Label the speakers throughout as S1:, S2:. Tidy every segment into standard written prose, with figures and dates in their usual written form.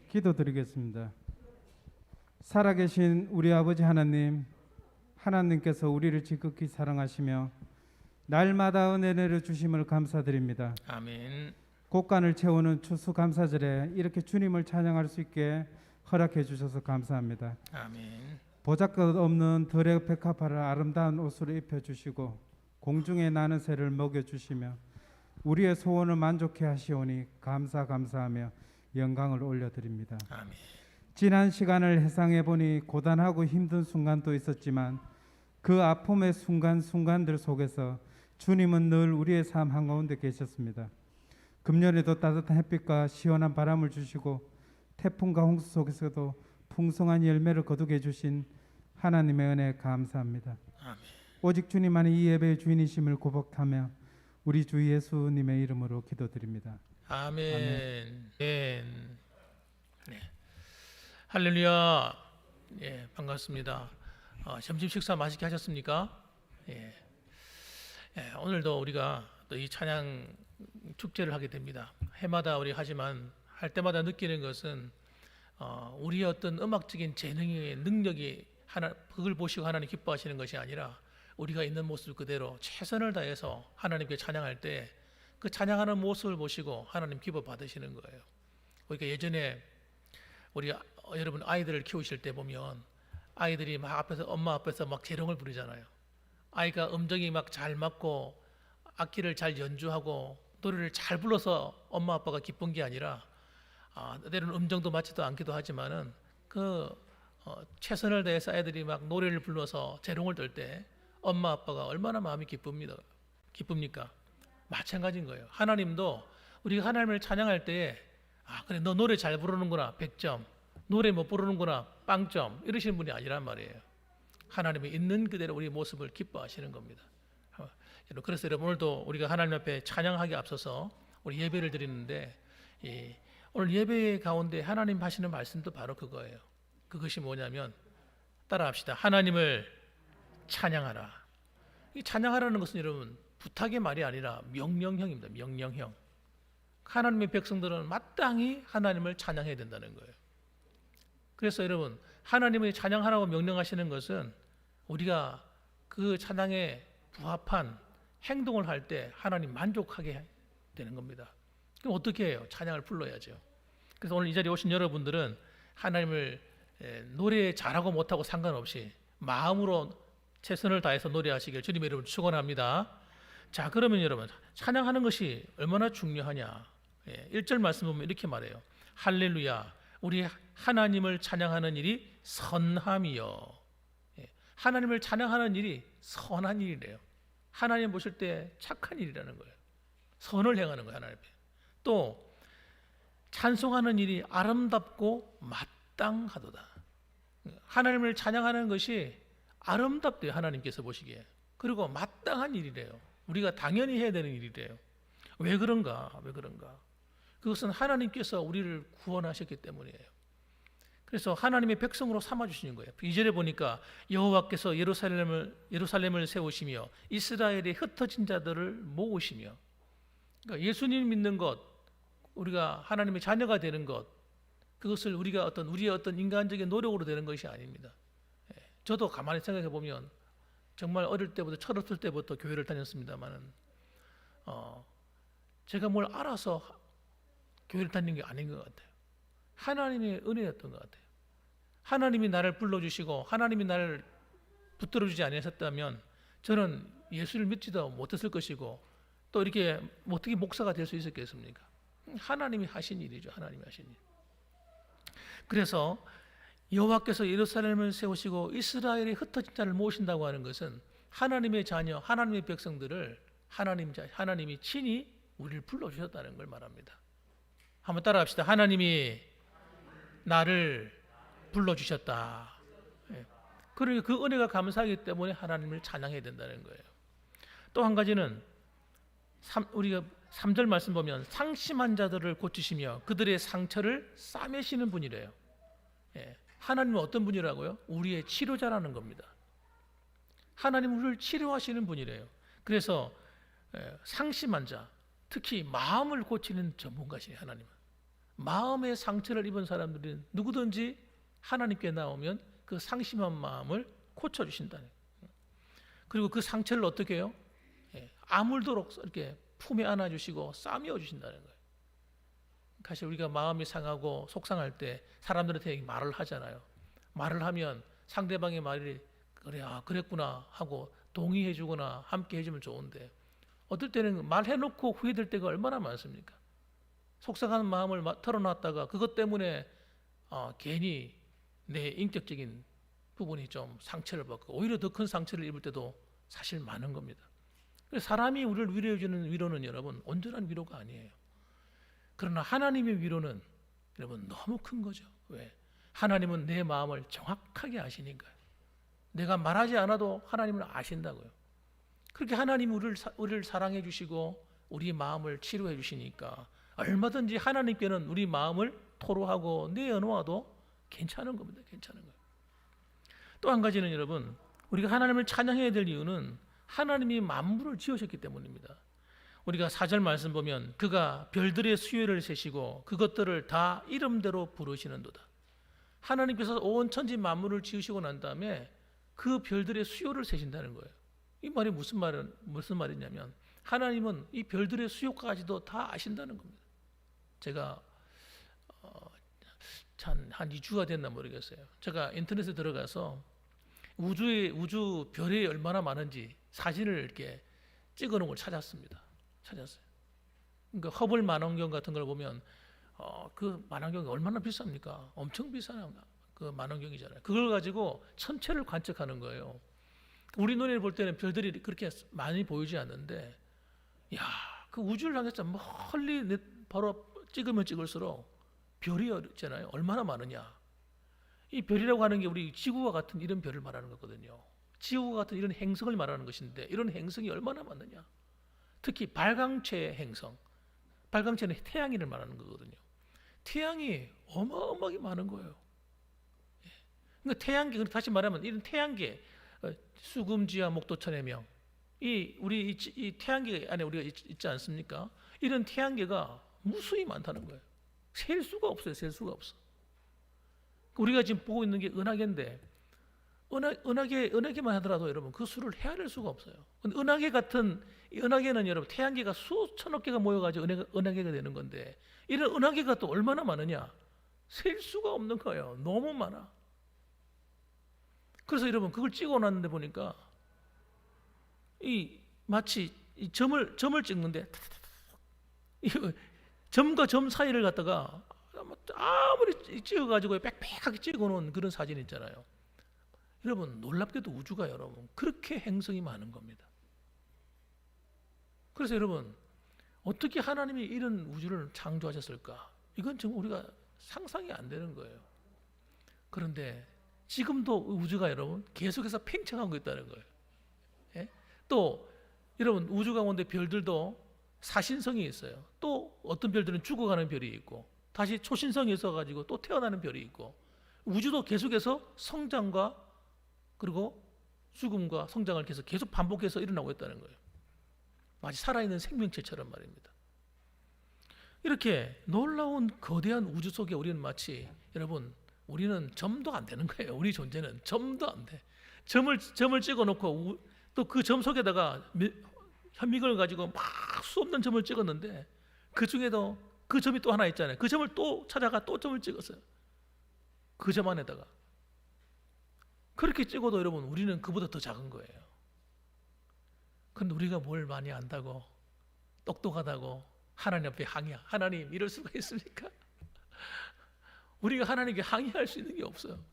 S1: 기도드리겠습니다. 살아계신 우리 아버지 하나님, 하나님께서 우리를 지극히 사랑하시며 날마다 은혜 내려 주심을 감사드립니다.
S2: 아멘.
S1: 곳간을 채우는 추수감사절에 이렇게 주님을 찬양할 수 있게 허락해 주셔서 감사합니다.
S2: 아멘.
S1: 보잘것없는 들의 백합화를 아름다운 옷으로 입혀주시고 공중에 나는 새를 먹여주시며 우리의 소원을 만족해 하시오니 감사하며 영광을 올려드립니다.
S2: 아멘.
S1: 지난 시간을 회상해 보니 고단하고 힘든 순간도 있었지만 그 아픔의 순간순간들 속에서 주님은 늘 우리의 삶 한가운데 계셨습니다. 금년에도 따뜻한 햇빛과 시원한 바람을 주시고 태풍과 홍수 속에서도 풍성한 열매를 거두게 해주신 하나님의 은혜에 감사합니다.
S2: 아멘.
S1: 오직 주님만이 이 예배의 주인이심을 고백하며 우리 주 예수님의 이름으로 기도드립니다.
S2: 아멘.
S1: 아멘.
S2: 네. 할렐루야. 예, 반갑습니다. 점심 식사 맛있게 하셨습니까? 예. 예, 오늘도 우리가 또 이 찬양 축제를 하게 됩니다. 해마다 우리 하지만 할 때마다 느끼는 것은 우리의 어떤 음악적인 재능의 능력이 그걸 보시고 하나님 기뻐하시는 것이 아니라 우리가 있는 모습 그대로 최선을 다해서 하나님께 찬양할 때 그 찬양하는 모습을 보시고 하나님 기뻐 받으시는 거예요. 그러니까 예전에 우리 여러분 아이들을 키우실 때 보면 아이들이 막 앞에서 엄마 앞에서 막 재롱을 부리잖아요. 아이가 음정이 막 잘 맞고 악기를 잘 연주하고 노래를 잘 불러서 엄마 아빠가 기쁜 게 아니라 때로는 음정도 맞지도 않기도 하지만은 최선을 다해서 아이들이 막 노래를 불러서 재롱을 떨 때 엄마 아빠가 얼마나 마음이 기쁩니까? 마찬가지인 거예요. 하나님도 우리가 하나님을 찬양할 때 그래 너 노래 잘 부르는구나 100점, 노래 못 부르는구나 0점 이러시는 분이 아니란 말이에요. 하나님이 있는 그대로 우리 모습을 기뻐하시는 겁니다. 그래서 여러분 오늘도 우리가 하나님 앞에 찬양하기 앞서서 우리 예배를 드리는데 오늘 예배 가운데 하나님 하시는 말씀도 바로 그거예요. 그것이 뭐냐면 따라합시다. 하나님을 찬양하라. 이 찬양하라는 것은 여러분 부탁의 말이 아니라 명령형입니다. 명령형. 하나님의 백성들은 마땅히 하나님을 찬양해야 된다는 거예요. 그래서 여러분 하나님의 찬양하라고 명령하시는 것은 우리가 그 찬양에 부합한 행동을 할 때 하나님 만족하게 되는 겁니다. 그럼 어떻게 해요? 찬양을 불러야죠. 그래서 오늘 이 자리에 오신 여러분들은 하나님을 노래 잘하고 못하고 상관없이 마음으로 최선을 다해서 노래하시길 주님의 이름으로 축원합니다. 자, 그러면 여러분 찬양하는 것이 얼마나 중요하냐. 1절 말씀 보면 이렇게 말해요. 할렐루야, 우리 하나님을 찬양하는 일이 선함이요. 하나님을 찬양하는 일이 선한 일이래요. 하나님 보실 때 착한 일이라는 거예요. 선을 행하는 거예요. 하나님 앞에. 또 찬송하는 일이 아름답고 마땅하도다. 하나님을 찬양하는 것이 아름답대요. 하나님께서 보시기에. 그리고 마땅한 일이래요. 우리가 당연히 해야 되는 일이래요. 왜 그런가? 그것은 하나님께서 우리를 구원하셨기 때문이에요. 그래서 하나님의 백성으로 삼아주시는 거예요. 2절에 보니까 여호와께서 예루살렘을 세우시며 이스라엘의 흩어진 자들을 모으시며, 그러니까 예수님 믿는 것, 우리가 하나님의 자녀가 되는 것, 그것을 우리의 어떤 인간적인 노력으로 되는 것이 아닙니다. 저도 가만히 생각해 보면 정말 어릴 때부터 철없을 때부터 교회를 다녔습니다만은 제가 뭘 알아서 교회를 다니는 게 아닌 것 같아요. 하나님의 은혜였던 것 같아요. 하나님이 나를 불러주시고 하나님이 나를 붙들어주지 아니하셨다면 저는 예수를 믿지도 못했을 것이고 또 이렇게 어떻게 목사가 될 수 있었겠습니까? 하나님이 하신 일이죠. 하나님이 하신 일. 그래서 여호와께서 예루살렘을 세우시고 이스라엘의 흩어진 자를 모으신다고 하는 것은 하나님의 자녀, 하나님의 백성들을 하나님이 친히 우리를 불러주셨다는 걸 말합니다. 한번 따라합시다. 하나님이 나를 불러주셨다. 그리고 그 은혜가 감사하기 때문에 하나님을 찬양해야 된다는 거예요. 또 한 가지는 우리가 3절 말씀 보면 상심한 자들을 고치시며 그들의 상처를 싸매시는 분이래요. 하나님은 어떤 분이라고요? 우리의 치료자라는 겁니다. 하나님은 우리를 치료하시는 분이래요. 그래서 상심한 자, 특히 마음을 고치는 전문가시에요. 하나님은 마음의 상처를 입은 사람들은 누구든지 하나님께 나오면 그 상심한 마음을 고쳐주신다는 거예요. 그리고 그 상처를 어떻게 해요? 아물도록 이렇게 품에 안아주시고 싸매어 주신다는 거예요. 사실 우리가 마음이 상하고 속상할 때 사람들한테 말을 하잖아요. 말을 하면 상대방의 말이 그래, 아, 그랬구나 하고 동의해 주거나 함께 해주면 좋은데 어떨 때는 말해놓고 후회될 때가 얼마나 많습니까? 속상한 마음을 털어놨다가 그것 때문에 괜히 내 인격적인 부분이 좀 상처를 받고 오히려 더 큰 상처를 입을 때도 사실 많은 겁니다. 사람이 우리를 위로해주는 위로는 여러분 온전한 위로가 아니에요. 그러나 하나님의 위로는 여러분 너무 큰 거죠. 왜? 하나님은 내 마음을 정확하게 아시니까요. 내가 말하지 않아도 하나님은 아신다고요. 그렇게 하나님이 우리를 사랑해 주시고 우리 마음을 치료해 주시니까 얼마든지 하나님께는 우리 마음을 토로하고 내어놓아도 괜찮은 겁니다. 괜찮은 거예요. 또 한 가지는 여러분 우리가 하나님을 찬양해야 될 이유는 하나님이 만물을 지으셨기 때문입니다. 우리가 4절 말씀 보면 그가 별들의 수요를 세시고 그것들을 다 이름대로 부르시는도다. 하나님께서 온 천지 만물을 지으시고 난 다음에 그 별들의 수요를 세신다는 거예요. 이 말이 무슨 말이냐면 하나님은 이 별들의 수요까지도 다 아신다는 겁니다. 제가 한 2주가 됐나 모르겠어요. 제가 인터넷에 들어가서 우주 별이 얼마나 많은지 사진을 이렇게 찍어놓은 걸 찾았습니다. 그러니까 허블 만원경 같은 걸 보면 그 만원경이 얼마나 비쌉니까? 엄청 비싼 그 만원경이잖아요. 그걸 가지고 천체를 관측하는 거예요. 우리 눈에 볼 때는 별들이 그렇게 많이 보이지 않는데, 야, 그 우주를 향해서 멀리 바로 찍으면 찍을수록 별이 있잖아요. 얼마나 많으냐. 이 별이라고 하는 게 우리 지구와 같은 이런 별을 말하는 거거든요. 지구와 같은 이런 행성을 말하는 것인데 이런 행성이 얼마나 많느냐. 특히 발광체 행성. 발광체는 태양인을 말하는 거거든요. 태양이 어마어마하게 많은 거예요. 그러니까 태양계, 다시 말하면 이런 태양계, 수금지와 목도천의 명, 우리 이 태양계 안에 우리가 있지 않습니까? 이런 태양계가 무수히 많다는 거예요. 셀 수가 없어요. 셀 수가 없어. 우리가 지금 보고 있는 게 은하계인데 은하계만 하더라도 여러분 그 수를 헤아릴 수가 없어요. 근데 은하계는 여러분 태양계가 수천억 개가 모여가지고 은하계가 되는 건데 이런 은하계가 또 얼마나 많으냐? 셀 수가 없는 거예요. 너무 많아. 그래서 여러분 그걸 찍어놨는데 보니까 마치 점을 찍는데 점과 점 사이를 갖다가 아무리 찍어가지고 빽빽하게 찍어놓은 그런 사진 있잖아요. 여러분 놀랍게도 우주가 여러분 그렇게 행성이 많은 겁니다. 그래서 여러분 어떻게 하나님이 이런 우주를 창조하셨을까? 이건 정말 우리가 상상이 안 되는 거예요. 그런데 지금도 우주가 여러분 계속해서 팽창하고 있다는 거예요. 예? 또 여러분 우주 가운데 별들도 사신성이 있어요. 또 어떤 별들은 죽어가는 별이 있고 다시 초신성이 있어가지고 또 태어나는 별이 있고 우주도 계속해서 성장과 그리고 죽음과 성장을 계속 반복해서 일어나고 있다는 거예요. 마치 살아있는 생명체처럼 말입니다. 이렇게 놀라운 거대한 우주 속에 우리는 마치 여러분 우리는 점도 안 되는 거예요. 우리 존재는 점도 안 돼. 점을 찍어놓고 또 그 점 속에다가 현미경을 가지고 막 수 없는 점을 찍었는데 그 중에도 그 점이 또 하나 있잖아요. 그 점을 또 찾아가 또 점을 찍었어요. 그 점 안에다가. 그렇게 찍어도 여러분 우리는 그보다 더 작은 거예요. 그런데 우리가 뭘 많이 안다고 똑똑하다고 하나님 앞에 항의야. 하나님 이럴 수가 있습니까? 우리가 하나님께 항의할 수 있는 게 없어요.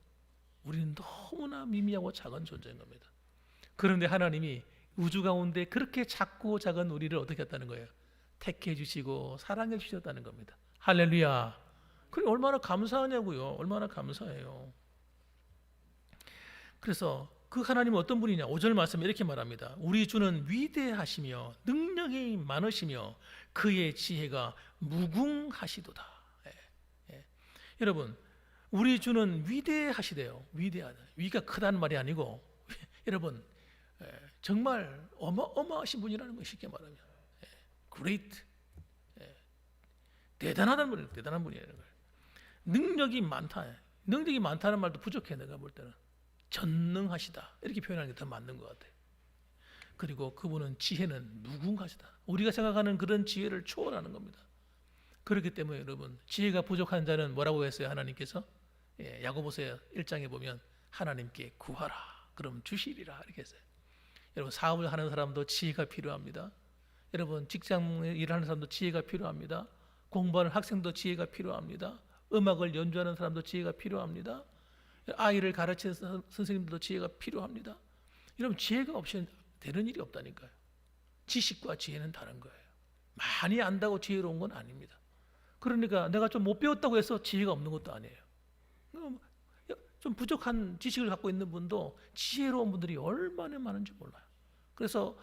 S2: 우리는 너무나 미미하고 작은 존재인 겁니다. 그런데 하나님이 우주 가운데 그렇게 작고 작은 우리를 어떻게 했다는 거예요? 택해 주시고 사랑해 주셨다는 겁니다. 할렐루야. 그럼 얼마나 감사하냐고요. 얼마나 감사해요. 그래서 그 하나님은 어떤 분이냐? 5절 말씀에 이렇게 말합니다. 우리 주는 위대하시며 능력이 많으시며 그의 지혜가 무궁하시도다. 여러분 우리 주는 위대하시대요. 위대하다. 위가 크다는 말이 아니고 여러분 정말 어마어마하신 분이라는 거 쉽게 말하면 great. 대단하다는 분이에요. 대단한 분이에요. 능력이 많다. 능력이 많다는 말도 부족해. 내가 볼 때는 전능하시다 이렇게 표현하는 게 더 맞는 것 같아요. 그리고 그분은 지혜는 무궁하시다. 우리가 생각하는 그런 지혜를 초월하는 겁니다. 그렇기 때문에 여러분, 지혜가 부족한 자는 뭐라고 했어요? 하나님께서 야고보서 1장에 보면 하나님께 구하라 그럼 주시리라 이렇게 했어요. 여러분, 사업을 하는 사람도 지혜가 필요합니다. 여러분, 직장 일하는 사람도 지혜가 필요합니다. 공부하는 학생도 지혜가 필요합니다. 음악을 연주하는 사람도 지혜가 필요합니다. 아이를 가르치는 선생님들도 지혜가 필요합니다. 여러분, 지혜가 없이는 되는 일이 없다니까요. 지식과 지혜는 다른 거예요. 많이 안다고 지혜로운 건 아닙니다. 그러니까 내가 좀 못 배웠다고 해서 지혜가 없는 것도 아니에요. 좀 부족한 지식을 갖고 있는 분도 지혜로운 분들이 얼마나 많은지 몰라요. 그래서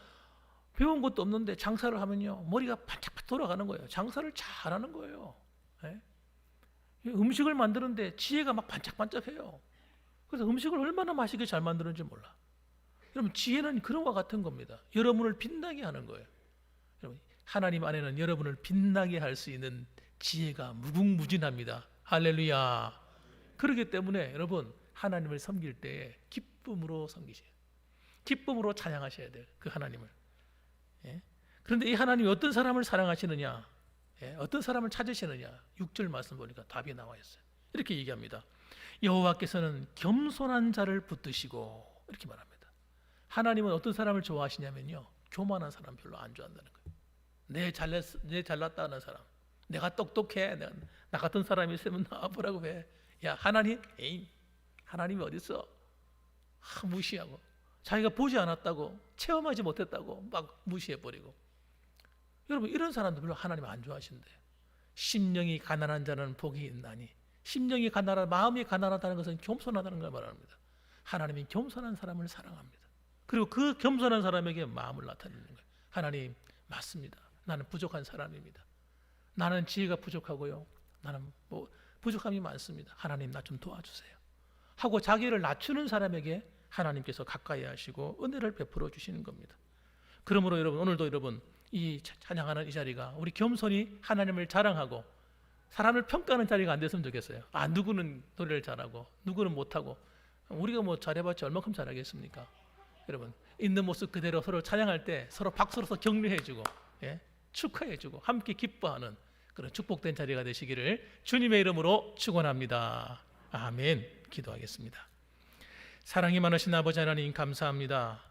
S2: 배운 것도 없는데 장사를 하면요 머리가 반짝반짝 돌아가는 거예요. 장사를 잘하는 거예요. 음식을 만드는데 지혜가 막 반짝반짝해요. 그래서 음식을 얼마나 맛있게 잘 만드는지 몰라. 여러분, 지혜는 그런 것과 같은 겁니다. 여러분을 빛나게 하는 거예요. 여러분, 하나님 안에는 여러분을 빛나게 할 수 있는 지혜가 무궁무진합니다. 할렐루야. 그렇기 때문에 여러분, 하나님을 섬길 때 기쁨으로 섬기셔야 돼요. 기쁨으로 찬양하셔야 돼요. 그 하나님을. 그런데 이 하나님이 어떤 사람을 사랑하시느냐, 어떤 사람을 찾으시느냐, 6절 말씀 보니까 답이 나와 있어요. 이렇게 얘기합니다. 여호와께서는 겸손한 자를 붙드시고 이렇게 말합니다. 하나님은 어떤 사람을 좋아하시냐면요, 교만한 사람 별로 안 좋아한다는 거예요. 내 잘났다 하는 사람, 내가 똑똑해, 나 같은 사람이 있으면 나와보라고 해. 야, 하나님? 에이, 하나님이 어디 있어? 무시하고, 자기가 보지 않았다고, 체험하지 못했다고 막 무시해버리고. 여러분, 이런 사람들 별로 하나님 안 좋아하신대요. 심령이 가난한 자는 복이 있나니. 심령이 가난한, 마음이 가난하다는 것은 겸손하다는 걸 말합니다. 하나님이 겸손한 사람을 사랑합니다. 그리고 그 겸손한 사람에게 마음을 나타내는 거예요. 하나님, 맞습니다. 나는 부족한 사람입니다. 나는 지혜가 부족하고요, 나는 부족함이 많습니다. 하나님, 나 좀 도와주세요 하고 자기를 낮추는 사람에게 하나님께서 가까이 하시고 은혜를 베풀어 주시는 겁니다. 그러므로 여러분, 오늘도 여러분, 이 찬양하는 이 자리가 우리 겸손히 하나님을 자랑하고 사람을 평가하는 자리가 안 됐으면 좋겠어요. 아, 누구는 노래를 잘하고 누구는 못하고, 우리가 뭐 잘해봤자 얼마큼 잘하겠습니까? 여러분, 있는 모습 그대로 서로 찬양할 때 서로 박수로서 격려해주고, 축하해주고 함께 기뻐하는 그런 축복된 자리가 되시기를 주님의 이름으로 축원합니다. 아멘. 기도하겠습니다. 사랑이 많으신 아버지 하나님, 감사합니다.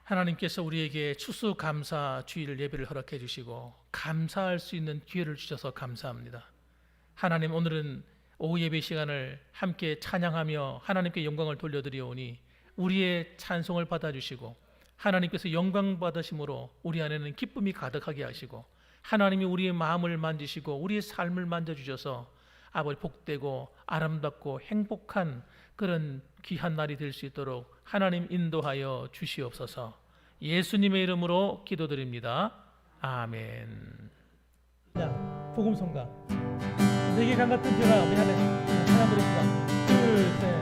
S2: 하나님께서 우리에게 추수감사 주일 예배를 허락해 주시고 감사할 수 있는 기회를 주셔서 감사합니다. 하나님, 오늘은 오후 예배 시간을 함께 찬양하며 하나님께 영광을 돌려드리오니 우리의 찬송을 받아주시고 하나님께서 영광 받으심으로 우리 안에는 기쁨이 가득하게 하시고 하나님이 우리의 마음을 만지시고 우리의 삶을 만져주셔서 아버지, 복되고 아름답고 행복한 그런 귀한 날이 될 수 있도록 하나님 인도하여 주시옵소서. 예수님의 이름으로 기도드립니다. 아멘. 자, 복음 성가. 내게 강 같은 변화 우리 하나 부릅시다. 둘, 셋.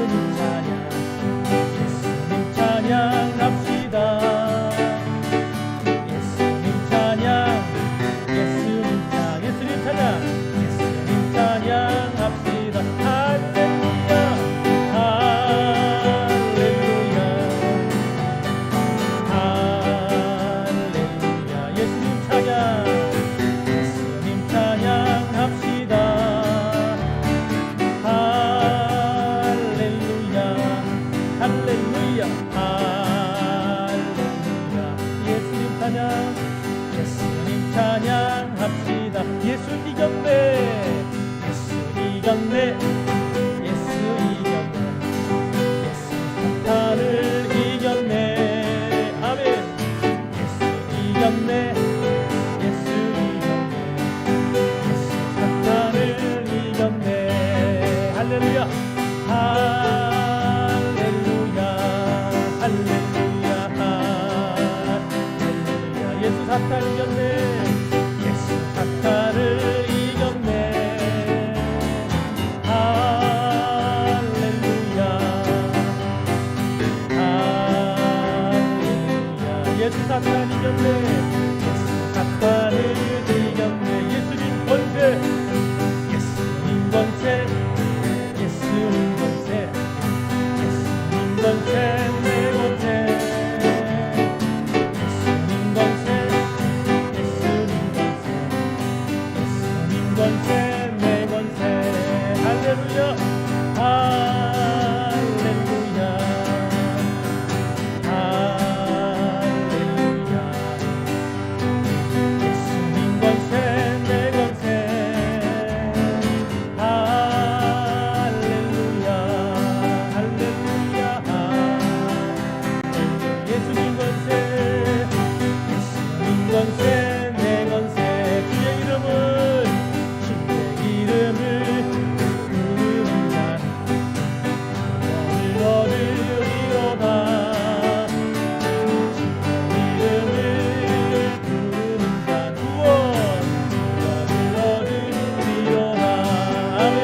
S2: 예수님 찬양, 예수님 찬양합시다. 예수님 찬양, 예수님 찬양, 예수님 찬양, 예수님 찬양합시다. 할렐루야, 할렐루야, 할렐루야. 예수님 찬양, 예수님 찬양합시다. 할렐루야, 할렐루야, 할렐루야. 예수님 찬양, 예수님 찬양합시다. 예수 이겼네, 예수 이겼네, 예수 이겼네, 예수 사탄을 이겼네. 아멘. 예수 이겼네, 예수 이겼네, 예수 사탄을 이겼네. 할렐루야, 할렐루야, 할렐루야, 할렐루야. 예수 사탄 이겼네, 예수 사탄을 이겼네. 할렐루야, 할렐루야. 예수 사탄 이겼네, 예수 사탄을 이겼네. 예수님 권세, 예수님 권세, 예수님 권세, 예수님 권세, 내 권세. 예수님 권세, 예수님 권세, 예수님 권세, 내 권세. 할렐루야, 할렐루야, 할렐루야. 예수님 권세, 내 권세. 할렐루야, 할렐루야, 할렐루야. 예수님 권세, 예수님 권세, 내 권세. 주의 이름을, 주의 이름을 부르는 자 구원을 얻으리로다. 주의 이름을 부르는 자 구원을 얻으리로다. 아멘.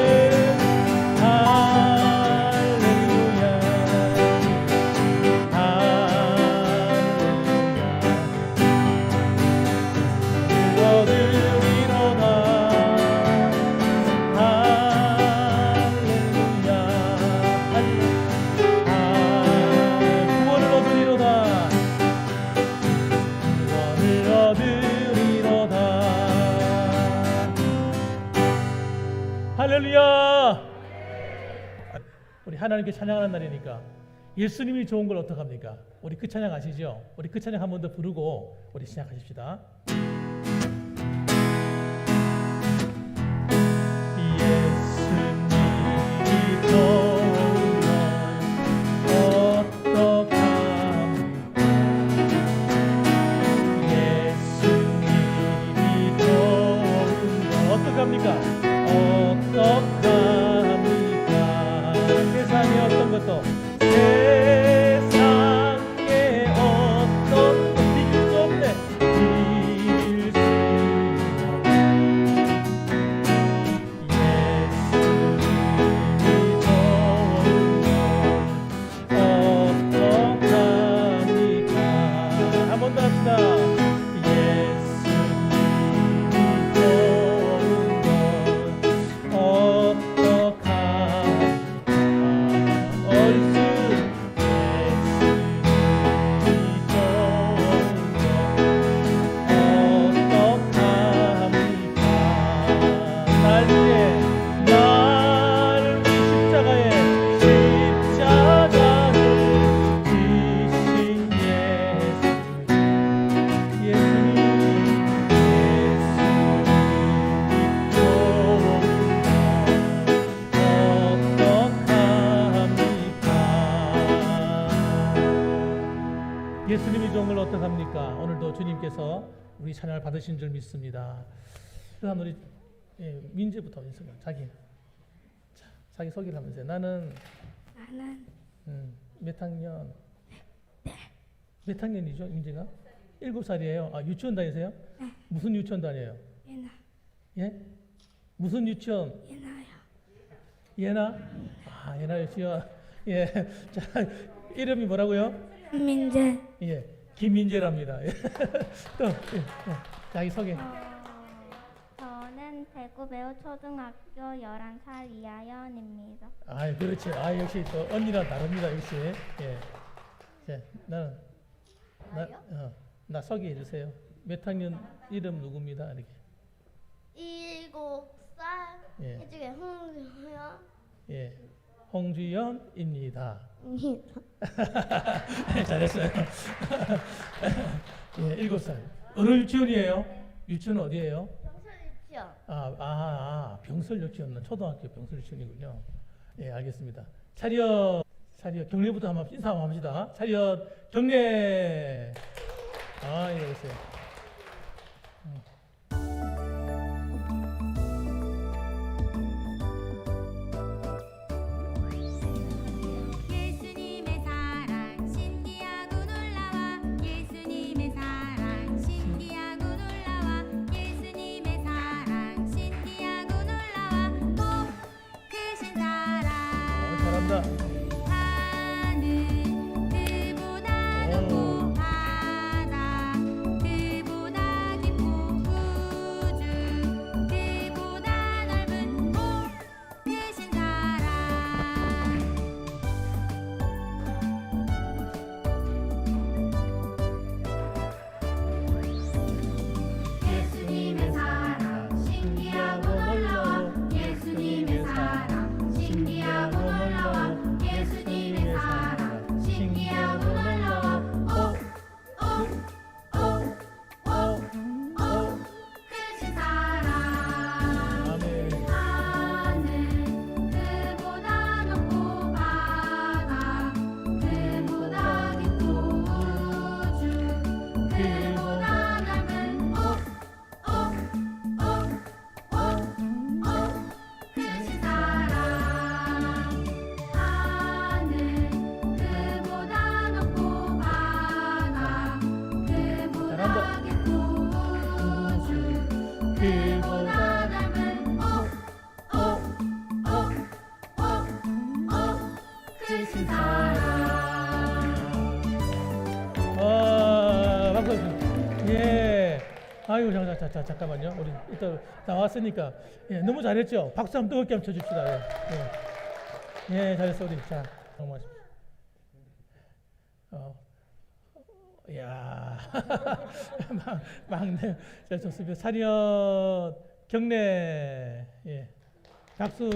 S2: 할렐루야, 할렐루야. 얻으리로다. 할렐루야, 구원을 얻으리로다. 구원을 얻으리로다. 할렐루야. 우리 하나님께 찬양하는 날이니까 예수님이 좋은 걸 어떡합니까? 우리 그 찬양 아시죠? 우리 그 찬양 한 번 더 부르고 우리 시작하십시다. 예수님이 좋은 건 어떡합니까? 예수님이 좋은 건 어떡합니까? 어떡합니까? 세상에 어떤 것도, 세상에 어떤 것 이길 수 없네, 이길 수 없네. 예수님이 좋은 건 어떡합니까? 한 번 더 합시다. 예수님이 좋은 건 어떡합니까? 얼쑤. 예수님이 좋은 건 어떡합니까? 날 위해, 날 위해 십자가를 지신 예수. 예수님, 예수님이 좋은 걸 어떡합니까? 오늘도 주님께서 우리 찬양을 받으신 줄 믿습니다. 그다음 우리 민재부터 인사가 자기 소개를 하면서 나는 몇 학년? 몇 학년이죠, 민재가? 7살이에요. 아, 유치원 다니세요?
S3: 네.
S2: 무슨 유치원 다녀요?
S3: 예나.
S2: 예? 무슨 유치원?
S3: 예나요.
S2: 예나? 아, 예나 유치원. 예. 자, 이름이 뭐라고요?
S3: 민재.
S2: 예. 김민재랍니다. 예. 또 예. 자기 소개.
S3: 저는 대구 매우초등학교 11살 이하연입니다.
S2: 아, 그렇지. 아, 역시 또 언니랑 다릅니다. 역시. 예. 자, 나 소개해 주세요. 몇 학년 이름 누굽니다. 이렇게.
S3: 7살
S2: 예.
S3: 해주게 홍주현.
S2: 예. 홍주연입니다.
S3: 입니다.
S2: 잘했어요. 예, 7살. 어느 유치원이에요? 유치원 어디예요?
S3: 병설 유치원.
S2: 병설 유치원, 초등학교 병설 유치원이군요. 예, 알겠습니다. 차렷, 경례부터 한번 인사 한번 합시다. 차렷, 경례. 아, 예, 보세요.
S4: 예수님의 사랑 신기하고 놀라워 예수님의 사랑 신기하고 놀라워 예수님의 사랑 신기하고 놀라워 복 크신 사랑
S2: 잘한다.
S4: 하늘 그보다 높고 바다 그보다 깊고 우주 그보다 넓은 복 크신 사랑 예수님의 사랑 신기하고 놀라워 예수님의 사랑 신기하고 놀라워 예수님의 사랑 신기하고 놀라워 크신 사랑
S2: 아멘.
S4: 하늘 그보다 높고 바다 그보다 깊고 우주 그보다 넓은 크신 사랑 하늘 그보다 높고 바다 그보다 깊고 우주 그보다 넓은 크신 사랑
S2: 박수. 예. 아이고, 잠깐만요. 우리 이따 나왔으니까. 예, 너무 잘했죠? 박수 한번 뜨겁게 한번 쳐줍시다. 예. 예, 잘했어, 우리. 자, 정말. 야 막내. 자, 좋습니다. 차렷, 경례. 예. 박수.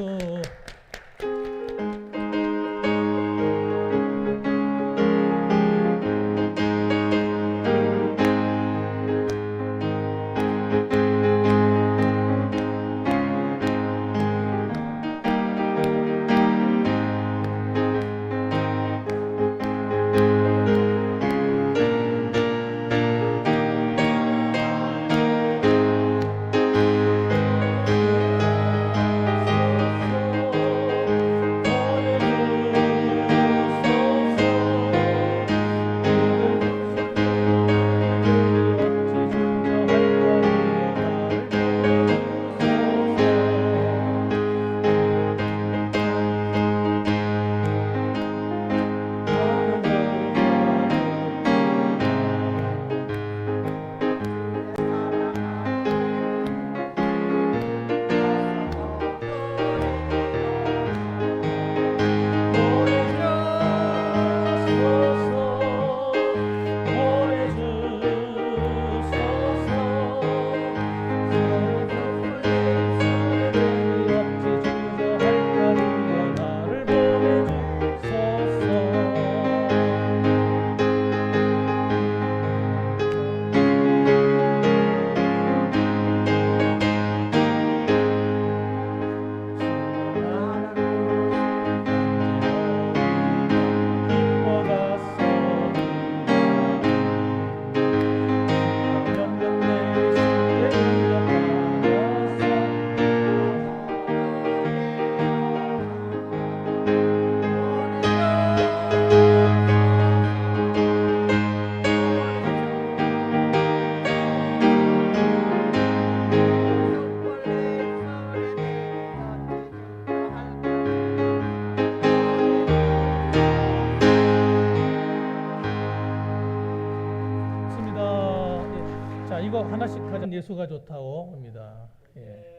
S2: 자, 이거 하나씩 하자. 예수가 좋다고 합니다. 예.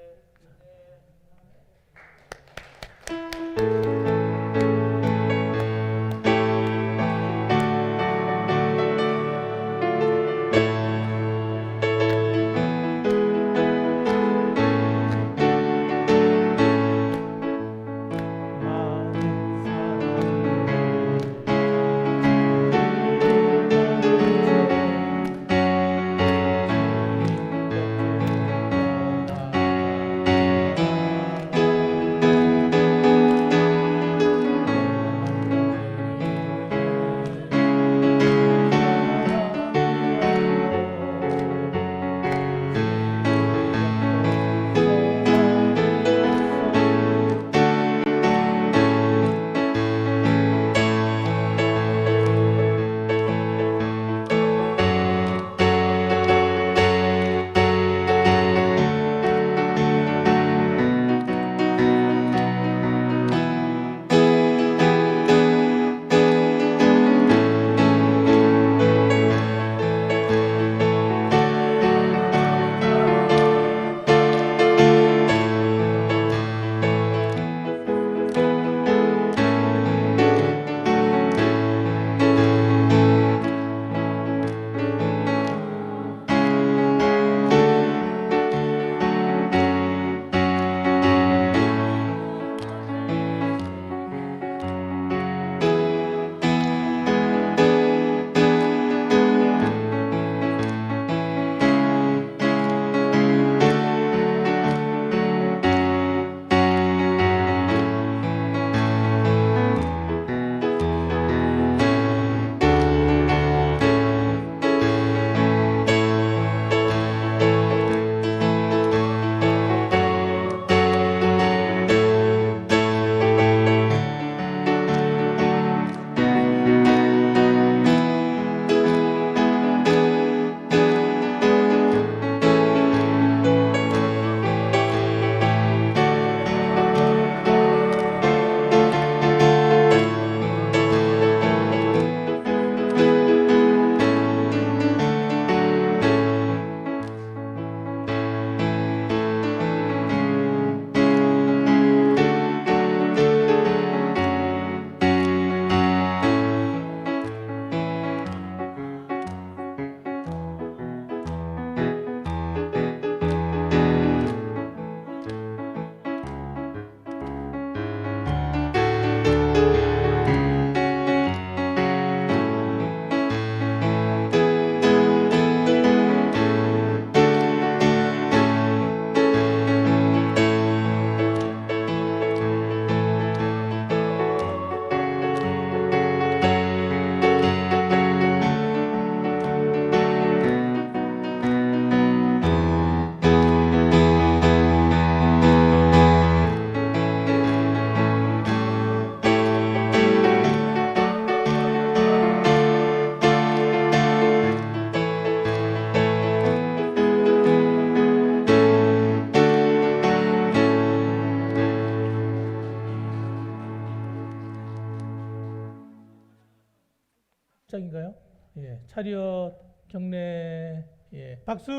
S2: 시작인가요? 예, 차렷 경례. 예, 박수.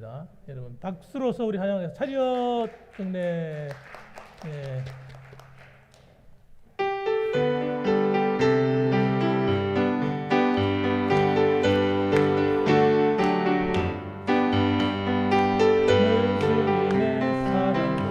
S2: 있습니다. 여러분 박수로서 우리 한양에서 차렷 경례. 예. 예수님의 사랑과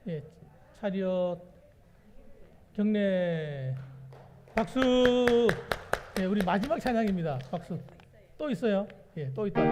S2: 예, 차렷 경례 박수. 예, 우리 마지막 찬양입니다. 박수. 또 있어요? 예, 또 있다.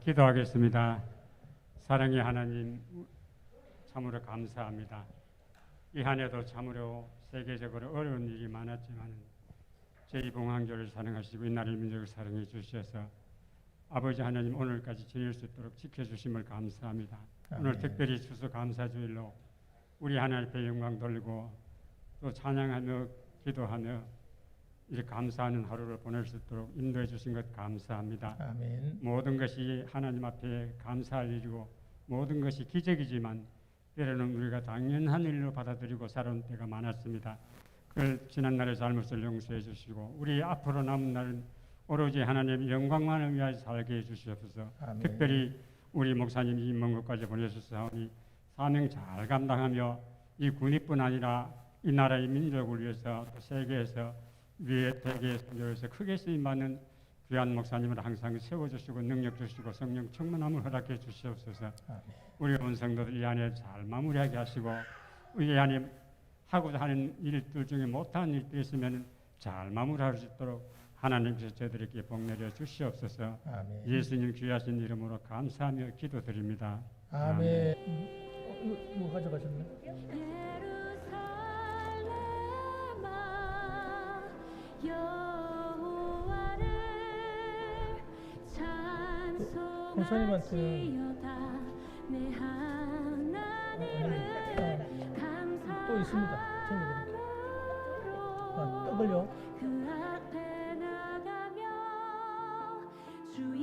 S5: 기도하겠습니다. 사랑의 하나님, 참으로 감사합니다. 이 한 해도 참으로 세계적으로 어려운 일이 많았지만 제2봉황교를 사랑하시고 이 나라의 민족을 사랑해 주셔서 아버지 하나님 오늘까지 지낼 수 있도록 지켜주심을 감사합니다. 오늘 특별히 추수감사주일로 우리 하나님 앞에 영광 돌리고 또 찬양하며 기도하며 이렇게 감사하는 하루를 보낼 수 있도록 인도해 주신 것 감사합니다.
S2: 아멘.
S5: 모든 것이 하나님 앞에 감사할 일이고 모든 것이 기적이지만 때로는 우리가 당연한 일로 받아들이고 살아온 때가 많았습니다. 그걸 지난날의 잘못을 용서해 주시고 우리 앞으로 남은 날은 오로지 하나님 영광만을 위하여 살게 해 주시옵소서.
S2: 아멘.
S5: 특별히 우리 목사님이 임원국까지 보내주사오니 사명 잘 감당하며 이 군위뿐 아니라 이 나라의 민족을 위해서 또 세계에서 위에 대개의 선교에서 크게 쓰임받는 귀한 목사님을 항상 세워주시고 능력 주시고 성령 충만함을 허락해 주시옵소서.
S2: 아멘.
S5: 우리 온 성도들 이 안에 잘 마무리하게 하시고 이 안에 하고자 하는 일들 중에 못한 일도 있으면 잘 마무리할 수 있도록 하나님께서 저희들에게 복 내려 주시옵소서.
S2: 아멘.
S5: 예수님 귀하신 이름으로 감사하며 기도드립니다.
S2: 아멘. 이거 가져가셨네.
S4: 예루살렘아 여호와를
S2: 권사님한테는
S4: 찬송할지어다 내 하나님을
S2: 또 있습니다. 챙겨드릴게요. 떡을요.
S4: 그 앞에 나가며 주의